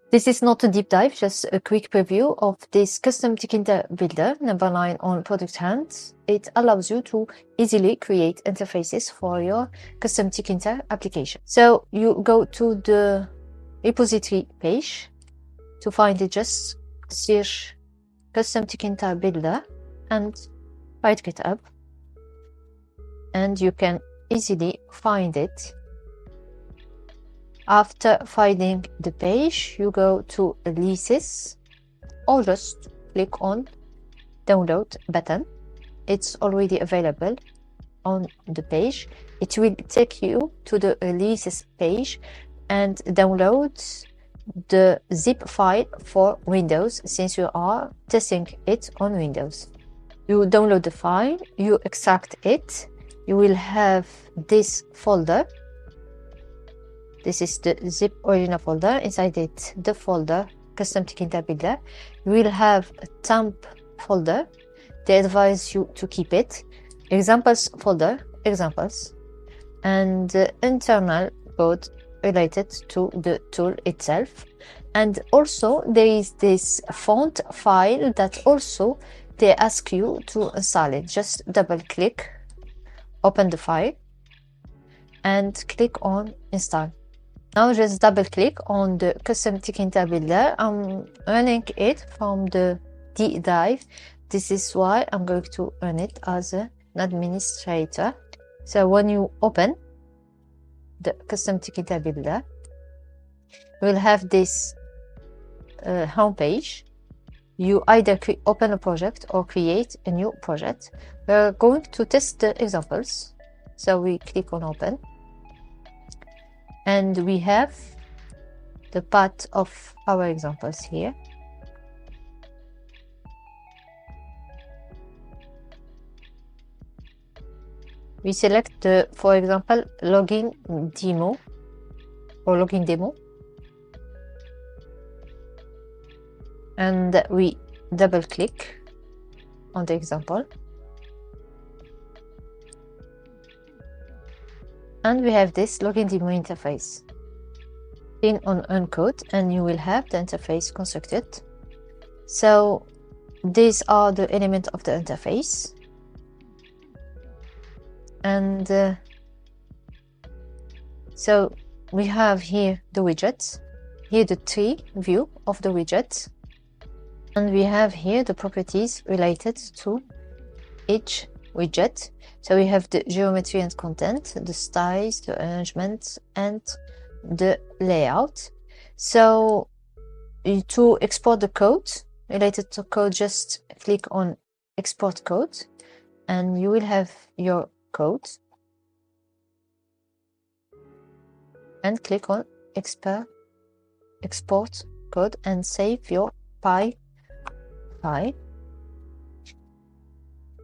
This is not a deep dive, just a quick preview of this CustomTkinter Builder number 9 on Product Hunt. It allows you to easily create interfaces for your CustomTkinter application. So you go to the repository page. To find it, just search CustomTkinter Builder and right click up, and you can easily find it. After finding the page, you go to releases or just click on download button. It's already available on the page. It will take you to the releases page and download the zip file for Windows, since you are testing it on Windows. You download the file, you extract it, you will have this folder. This is the zip original folder. Inside it, the folder CustomTkinter Builder. You will have a temp folder. They advise you to keep it. Examples folder, examples, and internal code related to the tool itself. And also there is this font file that also they ask you to install it. Just double click, open the file, and click on install. Now just double click on the CustomTkinter Builder. I'm running it from the deep dive. This is why I'm going to run it as an administrator. So when you open the CustomTkinter Builder, you will have this home page. You either open a project or create a new project. We're going to test the examples. So we click on open. And we have the path of our examples here. We select the, for example, login demo or login demo. And we double click on the example. And we have this login demo interface. Click on uncode and you will have the interface constructed. So these are the elements of the interface. And so we have here the widgets, here the tree view of the widgets, and we have here the properties related to each widget. So we have the geometry and content, the styles, the arrangement, and the layout. So to export the code related to code, just click on export code and you will have your code, and click on export code and save your Py file.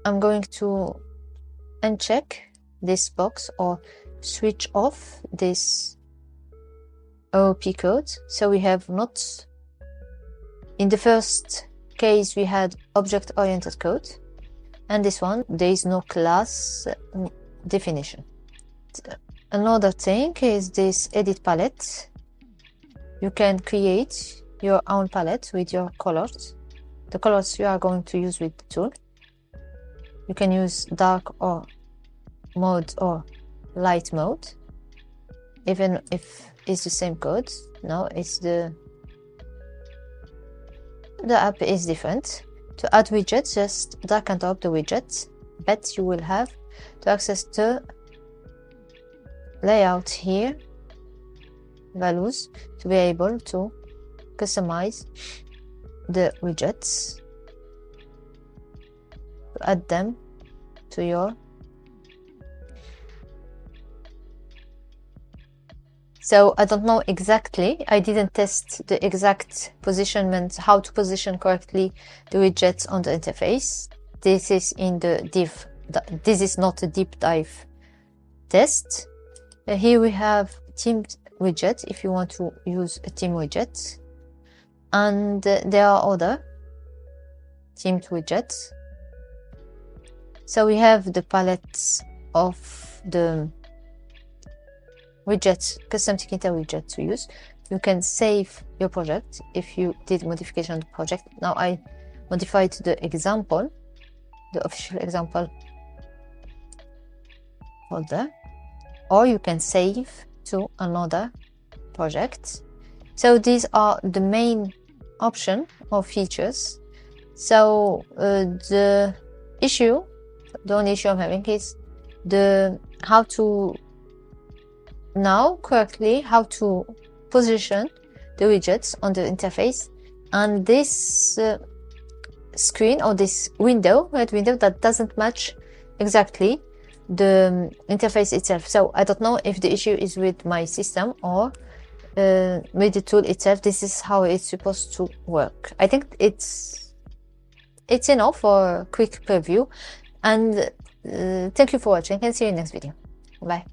I'm going to uncheck this box or switch off this OOP code. So we have not, in the first case we had object-oriented code, and this one there is no class definition. Another thing is this edit palette. You can create your own palette with your colors, the colors you are going to use with the tool. You can use dark or mode or light mode, even if it's the same code. Now it's the app is different. To add widgets, just drag and drop the widget, but you will have to access the layout here, values, to be able to customize the widgets, to add them to your. So I don't know exactly, I didn't test the exact positionment, how to position correctly the widgets on the interface. This is in the div, this is not a deep dive test. Here we have themed widget, if you want to use a theme widget. And there are other themed widgets. So we have the palettes of the widgets, CustomTkinter widget to use. you can save your project if you did modification on the project. Now I modified the example, the official example folder, or you can save to another project. So these are the main option or features. So the only issue I'm having is how to know correctly how to position the widgets on the interface, and this screen or this red window that doesn't match exactly the interface itself. So I don't know if the issue is with my system or with the tool itself. This is how it's supposed to work. I think it's enough for a quick preview, and thank you for watching, and see you in the next video. Bye.